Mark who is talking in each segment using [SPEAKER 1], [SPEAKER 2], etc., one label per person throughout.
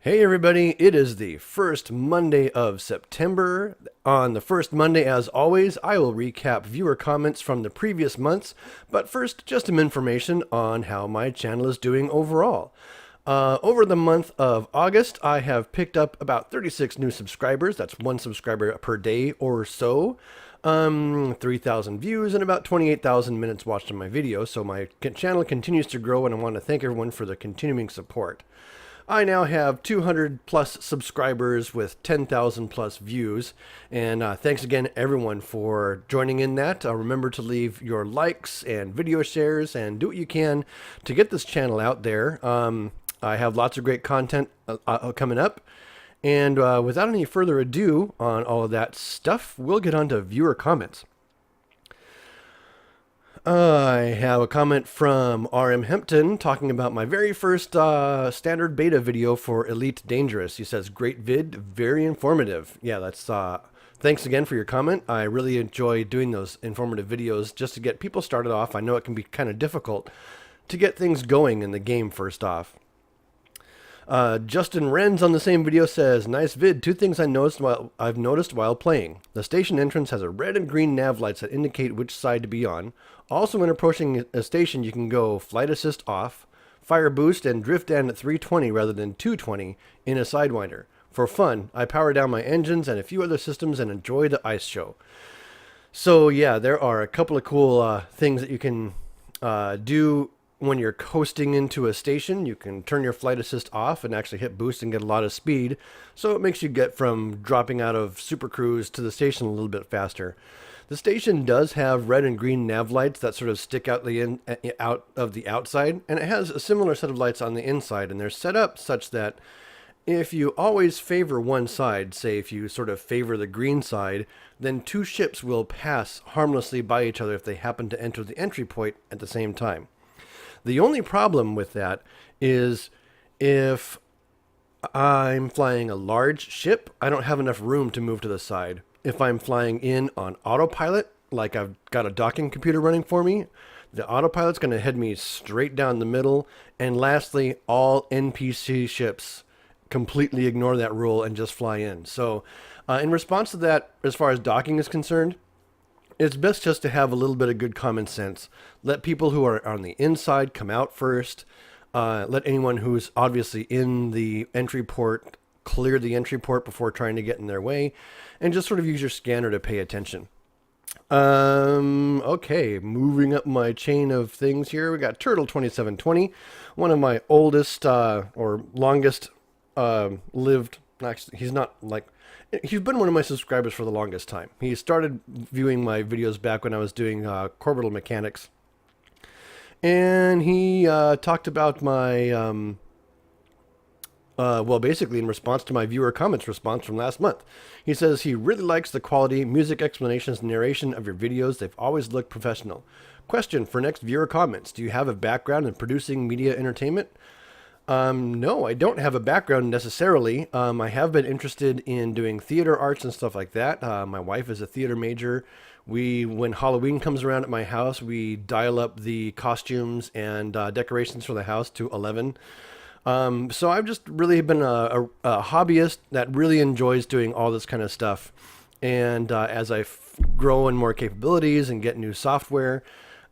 [SPEAKER 1] Hey everybody, it is the first Monday of September. On the first Monday, as always, I will recap viewer comments from the previous months, but first, just some information on how my channel is doing overall. Over the month of August, I have picked up about 36 new subscribers. That's one subscriber per day or so. 3,000 views and about 28,000 minutes watched on my video, so my channel continues to grow and I want to thank everyone for the continuing support. I now have 200 plus subscribers with 10,000 plus views. And thanks again, everyone, for joining in that. Remember to leave your likes and video shares and do what you can to get this channel out there. I have lots of great content coming up. And without any further ado on all of that stuff, we'll get on to viewer comments. I have a comment from Hempton talking about my very first standard beta video for Elite Dangerous. He says, great vid, very informative. Yeah, that's thanks again for your comment. I really enjoy doing those informative videos just to get people started off. I know it can be kind of difficult to get things going in the game first off. Justin Renz on the same video says, nice vid. Two things I've noticed while playing. The station entrance has a red and green nav lights that indicate which side to be on. Also, when approaching a station, you can go flight assist off, fire boost, and drift down at 320 rather than 220 in a Sidewinder. For fun, I power down my engines and a few other systems and enjoy the ice show. So yeah, there are a couple of cool things that you can do when you're coasting into a station. You can turn your flight assist off and actually hit boost and get a lot of speed. So it makes you get from dropping out of Super Cruise to the station a little bit faster. The station does have red and green nav lights that sort of stick out out of the outside, and it has a similar set of lights on the inside, and they're set up such that if you always favor one side, say if you sort of favor the green side, then two ships will pass harmlessly by each other if they happen to enter the entry point at the same time. The only problem with that is if I'm flying a large ship, I don't have enough room to move to the side. If I'm flying in on autopilot, like I've got a docking computer running for me, the autopilot's going to head me straight down the middle. And lastly, all NPC ships completely ignore that rule and just fly in. So in response to that, as far as docking is concerned, it's best just to have a little bit of good common sense. Let people who are on the inside come out first. Let anyone who's obviously in the entry port clear the entry port before trying to get in their way, and just sort of use your scanner to pay attention. Okay, moving up my chain of things here, we got Turtle 2720, one of my oldest or longest lived. Actually, he's not like. He's been one of my subscribers for the longest time. He started viewing my videos back when I was doing orbital mechanics. And he talked about my, well, basically in response to my viewer comments response from last month. He says he really likes the quality, music explanations, narration of your videos. They've always looked professional. Question for next viewer comments. Do you have a background in producing media entertainment? No, I don't have a background necessarily. I have been interested in doing theater arts and stuff like that. My wife is a theater major. When Halloween comes around at my house, we dial up the costumes and decorations for the house to 11. So I've just really been a hobbyist that really enjoys doing all this kind of stuff. And as I grow in more capabilities and get new software,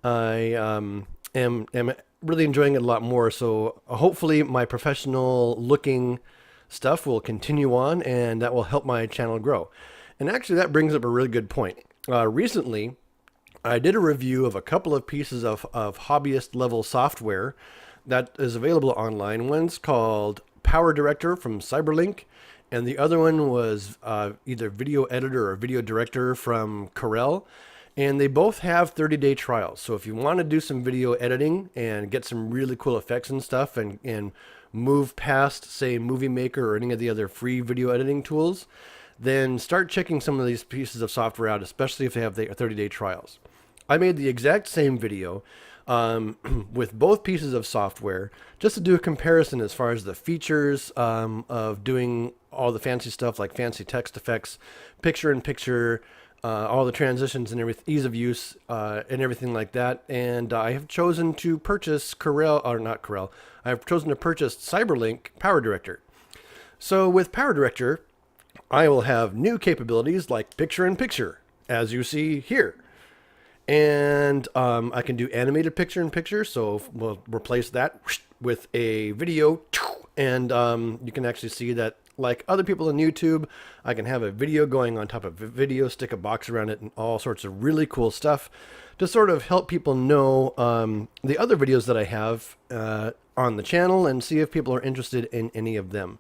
[SPEAKER 1] I am really enjoying it a lot more. So hopefully my professional looking stuff will continue on and that will help my channel grow. And actually that brings up a really good point. Recently, I did a review of a couple of pieces of hobbyist level software that is available online. One's called Power Director from Cyberlink, and the other one was either Video Editor or Video Director from Kerbal. And they both have 30-day trials. So if you want to do some video editing and get some really cool effects and stuff and move past, say, Movie Maker or any of the other free video editing tools, then start checking some of these pieces of software out, especially if they have the 30-day trials. I made the exact same video with both pieces of software just to do a comparison as far as the features of doing all the fancy stuff like fancy text effects, picture-in-picture, all the transitions and ease of use and everything like that. And I have chosen to purchase I have chosen to purchase Cyberlink Power Director. So with Power Director, I will have new capabilities like picture-in-picture, as you see here. And I can do animated picture-in-picture, so we'll replace that with a video. And you can actually see that, like other people on YouTube, I can have a video going on top of a video, stick a box around it, and all sorts of really cool stuff to sort of help people know the other videos that I have on the channel and see if people are interested in any of them.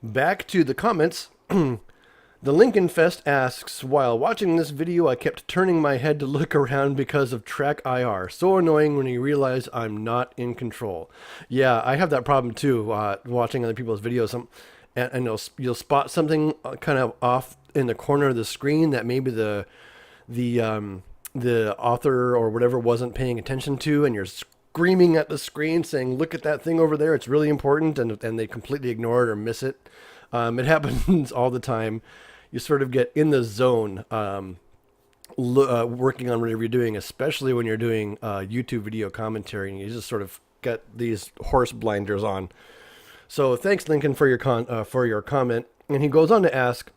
[SPEAKER 1] Back to the comments. The Lincoln Fest asks, while watching this video, I kept turning my head to look around because of track IR. So annoying when you realize I'm not in control. Yeah, I have that problem too, watching other people's videos. And you'll spot something kind of off in the corner of the screen that maybe the author or whatever wasn't paying attention to, and you're screaming at the screen saying, look at that thing over there, it's really important, and they completely ignore it or miss it. It happens all the time. You sort of get in the zone working on whatever you're doing, especially when you're doing YouTube video commentary, and you just sort of get these horse blinders on. So thanks, Lincoln, for your comment. And he goes on to ask,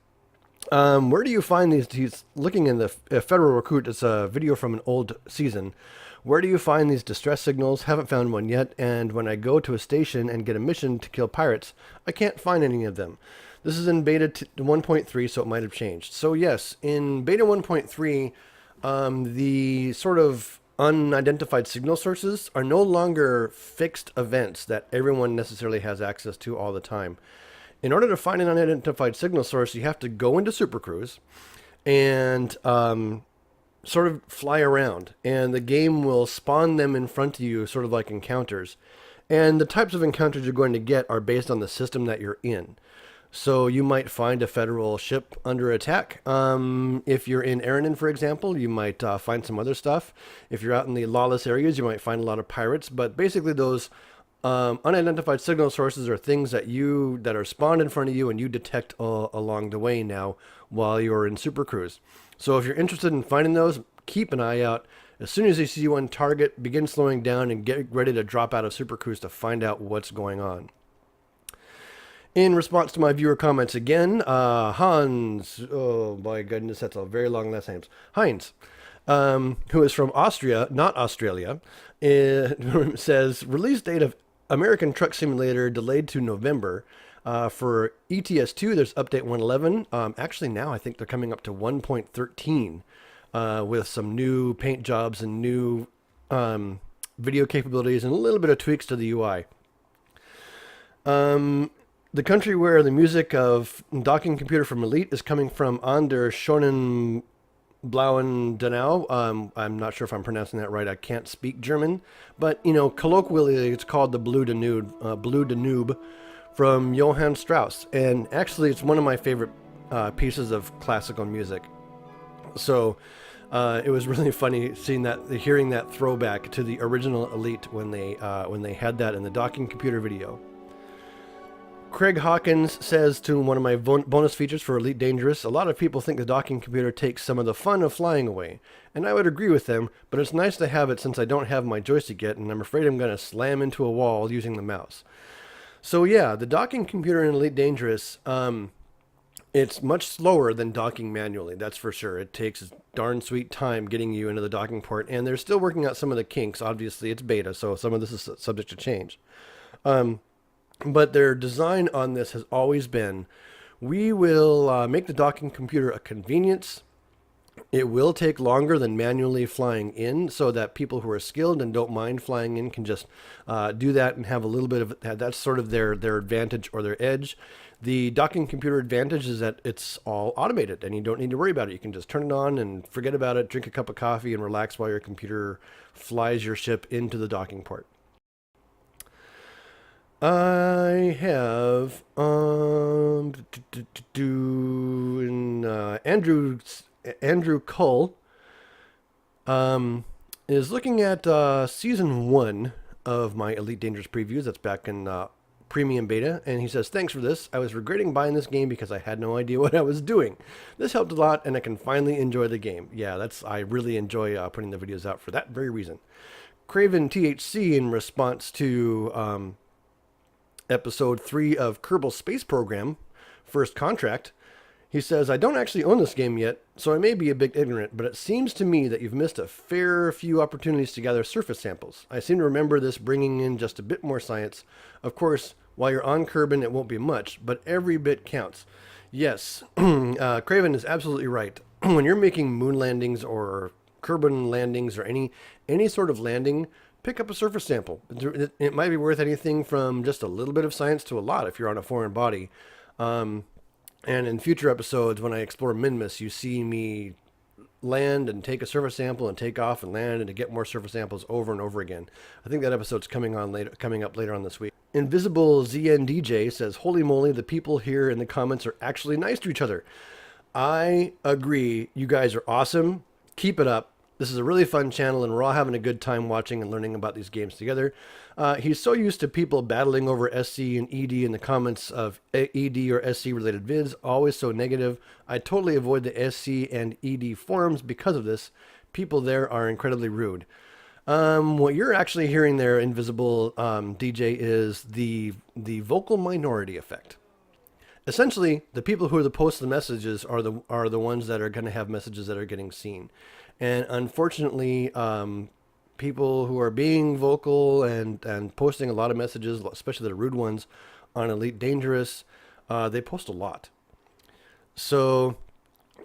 [SPEAKER 1] where do you find these? He's looking in the Federal Recruit. It's a video from an old season. Where do you find these distress signals? Haven't found one yet. And when I go to a station and get a mission to kill pirates, I can't find any of them. This is in beta 1.3, so it might have changed. So yes, in beta 1.3, the sort of unidentified signal sources are no longer fixed events that everyone necessarily has access to all the time. In order to find an unidentified signal source, you have to go into Super Cruise and sort of fly around, and the game will spawn them in front of you, sort of like encounters. And the types of encounters you're going to get are based on the system that you're in. So you might find a federal ship under attack. If you're in Aranon, for example, you might find some other stuff. If you're out in the lawless areas, you might find a lot of pirates. But basically those unidentified signal sources are things that are spawned in front of you and you detect along the way now while you're in Super Cruise. So if you're interested in finding those, keep an eye out. As soon as you see one target, begin slowing down and get ready to drop out of Super Cruise to find out what's going on. In response to my viewer comments again, Hans, oh my goodness, that's a very long last name, Heinz, who is from Austria, not Australia, says, release date of American Truck Simulator delayed to November. For ETS2, there's update 111. Actually, now I think they're coming up to 1.13 with some new paint jobs and new video capabilities and a little bit of tweaks to the UI. The country where the music of Docking Computer from Elite is coming from an der schönen blauen Donau. I'm not sure if I'm pronouncing that right. I can't speak German. But, you know, colloquially, it's called the Blue Danube from Johann Strauss. And actually, it's one of my favorite pieces of classical music. So it was really funny hearing that throwback to the original Elite when they had that in the Docking Computer video. Craig Hawkins says to one of my bonus features for Elite Dangerous, a lot of people think the docking computer takes some of the fun of flying away. And I would agree with them, but it's nice to have it since I don't have my joystick yet, and I'm afraid I'm going to slam into a wall using the mouse. So yeah, the docking computer in Elite Dangerous, it's much slower than docking manually, that's for sure. It takes a darn sweet time getting you into the docking port, and they're still working out some of the kinks. Obviously, it's beta, so some of this is subject to change. But their design on this has always been, we will make the docking computer a convenience. It will take longer than manually flying in, so that people who are skilled and don't mind flying in can just do that and have a little bit of, that's sort of their advantage or their edge. The docking computer advantage is that it's all automated and you don't need to worry about it. You can just turn it on and forget about it, drink a cup of coffee and relax while your computer flies your ship into the docking port. I have Andrew Cull is looking at season 1 of my Elite Dangerous previews. That's back in premium beta, and he says, thanks for this. I was regretting buying this game because I had no idea what I was doing. This helped a lot, and I can finally enjoy the game. Yeah, I really enjoy putting the videos out for that very reason. Craven THC, in response to episode 3 of Kerbal Space Program, First Contract. He says, I don't actually own this game yet, so I may be a bit ignorant, but it seems to me that you've missed a fair few opportunities to gather surface samples. I seem to remember this bringing in just a bit more science. Of course, while you're on Kerbin, it won't be much, but every bit counts. Yes, Craven is absolutely right. When you're making moon landings or Kerbin landings or any sort of landing, pick up a surface sample. It might be worth anything from just a little bit of science to a lot if you're on a foreign body. And in future episodes, when I explore Minmus, you see me land and take a surface sample and take off and land and to get more surface samples over and over again. I think that episode's coming up later on this week. InvisibleZDJ says, holy moly, the people here in the comments are actually nice to each other. I agree. You guys are awesome. Keep it up. This is a really fun channel, and we're all having a good time watching and learning about these games together. He's so used to people battling over SC and ED in the comments of ED or SC related vids, always so negative. I totally avoid the SC and ED forums because of this. People there are incredibly rude. What you're actually hearing there, Invisible DJ, is the vocal minority effect. Essentially, the people who are the post the messages are the ones that are going to have messages that are getting seen. And unfortunately, people who are being vocal and posting a lot of messages, especially the rude ones, on Elite Dangerous, they post a lot. So,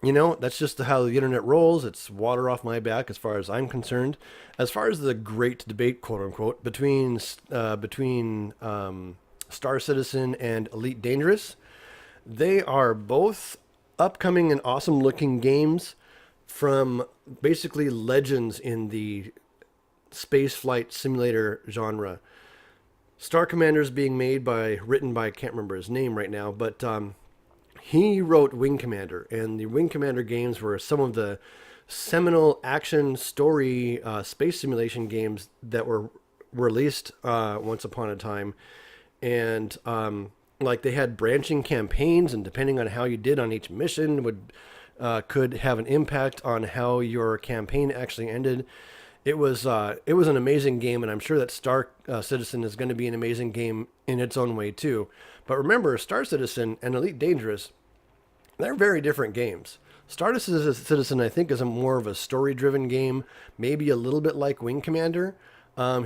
[SPEAKER 1] that's just how the internet rolls. It's water off my back as far as I'm concerned. As far as the great debate, quote unquote, between Star Citizen and Elite Dangerous, they are both upcoming and awesome looking games from basically legends in the space flight simulator genre. Star Commander's being written by, I can't remember his name right now, but he wrote Wing Commander, and the Wing Commander games were some of the seminal action story space simulation games that were released once upon a time. And they had branching campaigns, and depending on how you did on each mission could have an impact on how your campaign actually ended. It was an amazing game, and I'm sure that Star Citizen is going to be an amazing game in its own way too. But remember, Star Citizen and Elite Dangerous, they're very different games. Star Citizen, I think, is more of a story-driven game, maybe a little bit like Wing Commander.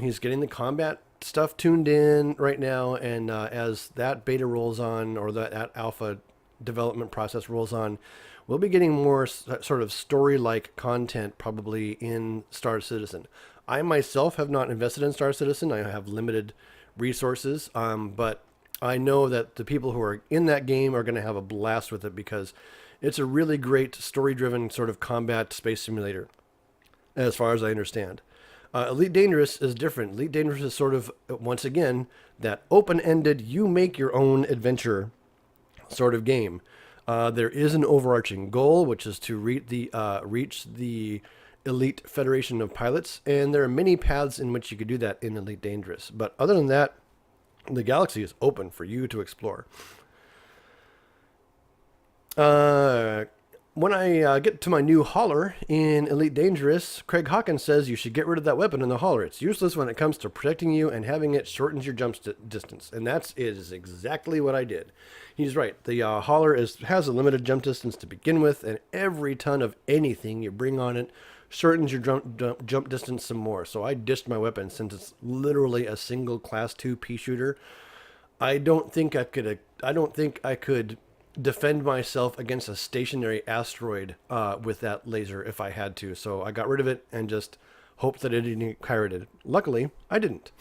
[SPEAKER 1] He's getting the combat stuff tuned in right now, and as that beta rolls on, or that alpha development process rolls on, we'll be getting more sort of story-like content probably in Star Citizen. I myself have not invested in Star Citizen. I have limited resources, but I know that the people who are in that game are going to have a blast with it because it's a really great story-driven sort of combat space simulator, as far as I understand. Elite Dangerous is different. Elite Dangerous is sort of, once again, that open-ended, you make your own adventure sort of game. There is an overarching goal, which is to reach the Elite Federation of Pilots, and there are many paths in which you could do that in Elite Dangerous. But other than that, the galaxy is open for you to explore. When I get to my new hauler in Elite Dangerous, Craig Hawkins says you should get rid of that weapon in the hauler. It's useless when it comes to protecting you, and having it shortens your jump distance. And that is exactly what I did. He's right. The hauler has a limited jump distance to begin with, and every ton of anything you bring on it shortens your jump distance some more. So I dished my weapon since it's literally a single class 2 pea shooter. I don't think I could defend myself against a stationary asteroid with that laser if I had to. So I got rid of it and just hoped that it didn't pirate it. Luckily, I didn't.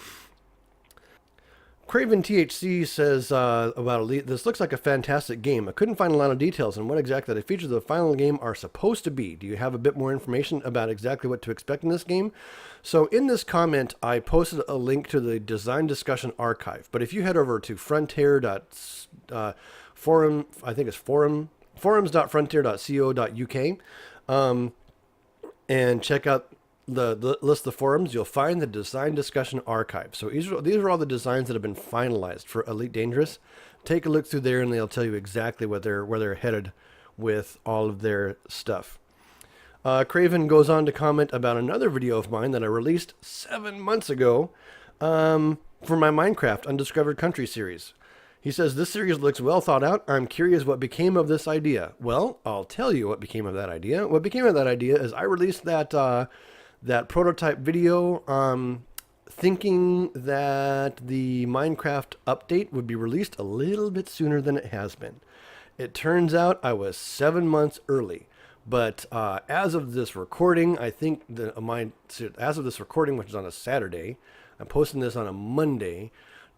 [SPEAKER 1] Craven THC says about Elite, this looks like a fantastic game. I couldn't find a lot of details on what exactly the features of the final game are supposed to be. Do you have a bit more information about exactly what to expect in this game? So in this comment, I posted a link to the design discussion archive. But if you head over to forums.frontier.co.uk and check out the list of forums, you'll find the design discussion archive. So these are all the designs that have been finalized for Elite Dangerous. Take a look through there, and they'll tell you exactly where they're headed with all of their stuff. Craven goes on to comment about another video of mine that I released 7 months ago. for my Minecraft Undiscovered Country series. He says, this series looks well thought out. I'm curious what became of this idea. Well, I'll tell you what became of that idea. What became of that idea is I released that prototype video thinking that the Minecraft update would be released a little bit sooner than it has been. It turns out I was 7 months early. But as of this recording, I think as of this recording, which is on a Saturday, I'm posting this on a Monday,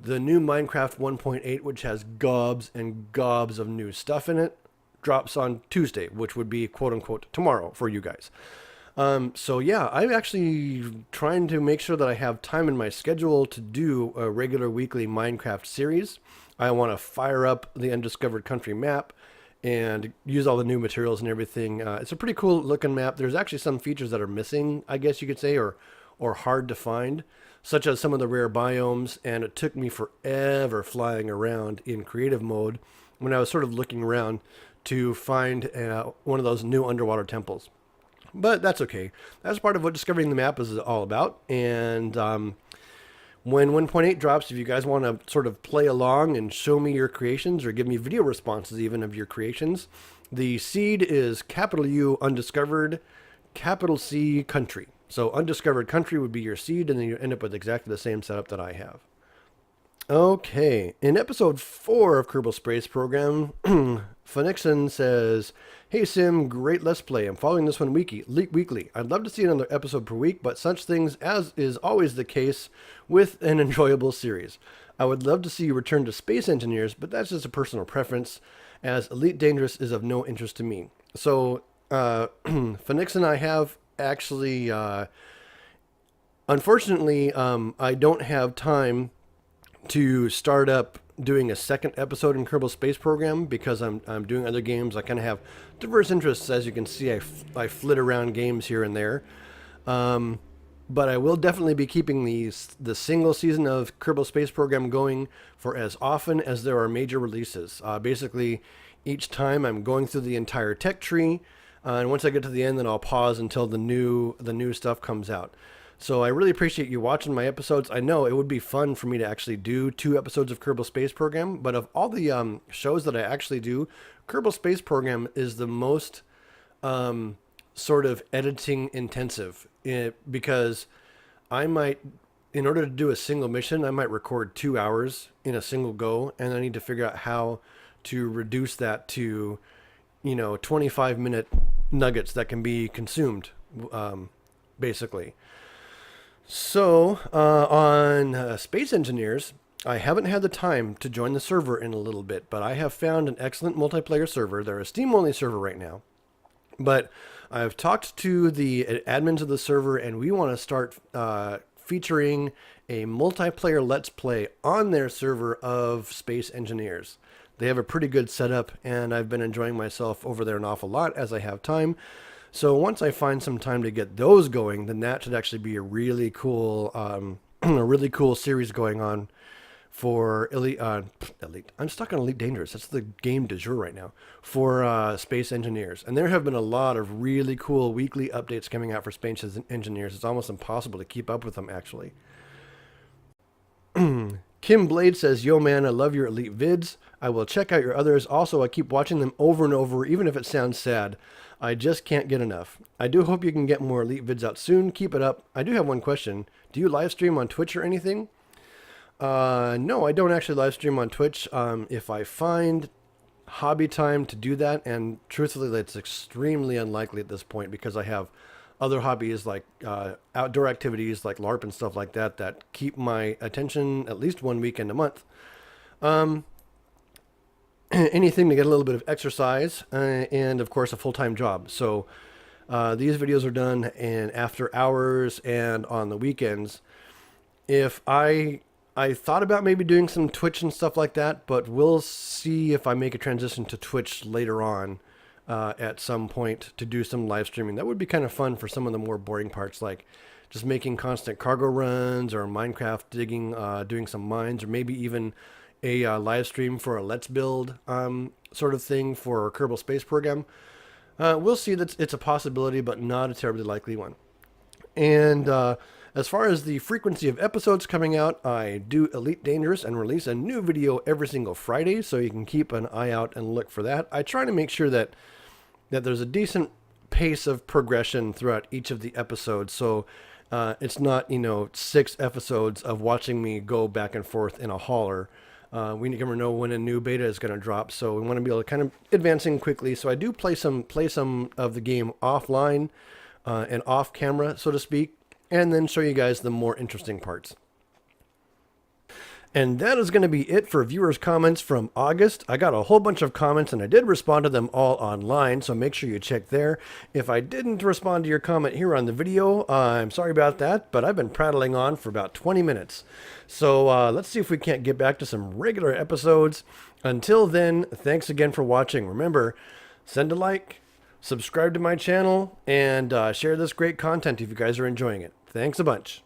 [SPEAKER 1] the new Minecraft 1.8, which has gobs and gobs of new stuff in it, drops on Tuesday, which would be quote-unquote tomorrow for you guys. So yeah, I'm actually trying to make sure that I have time in my schedule to do a regular weekly Minecraft series. I want to fire up the Undiscovered Country map and use all the new materials and everything. It's a pretty cool looking map. There's actually some features that are missing, I guess you could say, or hard to find, such as some of the rare biomes, and it took me forever flying around in creative mode when I was sort of looking around to find one of those new underwater temples. But that's okay. That's part of what discovering the map is all about. And when 1.8 drops, if you guys want to sort of play along and show me your creations or give me video responses even of your creations, the seed is capital U Undiscovered, capital C Country. So Undiscovered Country would be your seed, and then you end up with exactly the same setup that I have. Okay, in episode 4 of Kerbal Space Program, Phoenixon says, "Hey Sim, great Let's Play. I'm following this one weekly. I'd love to see another episode per week, but such things as is always the case with an enjoyable series. I would love to see you return to Space Engineers, but that's just a personal preference, as Elite Dangerous is of no interest to me." So, Phoenixon, I have actually, unfortunately, I don't have time to start up doing a second episode in Kerbal Space Program because I'm doing other games. I kind of have diverse interests. As you can see, I flit around games here and there. But I will definitely be keeping the single season of Kerbal Space Program going for as often as there are major releases. Basically, each time I'm going through the entire tech tree, and once I get to the end, then I'll pause until the new stuff comes out. So I really appreciate you watching my episodes. I know it would be fun for me to actually do 2 episodes of Kerbal Space Program, but of all the shows that I actually do, Kerbal Space Program is the most sort of editing intensive, because I might, in order to do a single mission, I might record 2 hours in a single go, and I need to figure out how to reduce that to, 25-minute nuggets that can be consumed, basically. So, on Space Engineers, I haven't had the time to join the server in a little bit, but I have found an excellent multiplayer server. They're a Steam-only server right now. But I've talked to the admins of the server, and we want to start featuring a multiplayer Let's Play on their server of Space Engineers. They have a pretty good setup, and I've been enjoying myself over there an awful lot as I have time. So once I find some time to get those going, then that should actually be a really cool, series going on for Elite. I'm stuck on Elite Dangerous. That's the game du jour right now for Space Engineers. And there have been a lot of really cool weekly updates coming out for Space Engineers. It's almost impossible to keep up with them, actually. Kim Blade says, "Yo man, I love your Elite vids. I will check out your others. Also, I keep watching them over and over, even if it sounds sad. I just can't get enough. I do hope you can get more Elite vids out soon. Keep it up. I do have one question. Do you live stream on Twitch or anything?" No, I don't actually live stream on Twitch. If I find hobby time to do that, and truthfully, that's extremely unlikely at this point because I have other hobbies like outdoor activities like LARP and stuff like that that keep my attention at least one weekend a month. Anything to get a little bit of exercise and of course a full-time job. So these videos are done in after hours and on the weekends. If I thought about maybe doing some Twitch and stuff like that, but we'll see if I make a transition to Twitch later on at some point to do some live streaming. That would be kind of fun for some of the more boring parts, like just making constant cargo runs or Minecraft digging, doing some mines, or maybe even a live stream for a Let's Build sort of thing for Kerbal Space Program. We'll see. That it's a possibility, but not a terribly likely one. And As far as the frequency of episodes coming out, I do Elite Dangerous and release a new video every single Friday, so you can keep an eye out and look for that. I try to make sure that there's a decent pace of progression throughout each of the episodes, so it's not 6 episodes of watching me go back and forth in a hauler. We never know when a new beta is going to drop, so we want to be able to kind of advancing quickly. So I do play some of the game offline and off camera, so to speak, and then show you guys the more interesting parts. And that is going to be it for viewers' comments from August. I got a whole bunch of comments and I did respond to them all online, so make sure you check there. If I didn't respond to your comment here on the video, I'm sorry about that, but I've been prattling on for about 20 minutes. So let's see if we can't get back to some regular episodes. Until then, thanks again for watching. Remember, send a like, subscribe to my channel, and share this great content if you guys are enjoying it. Thanks a bunch.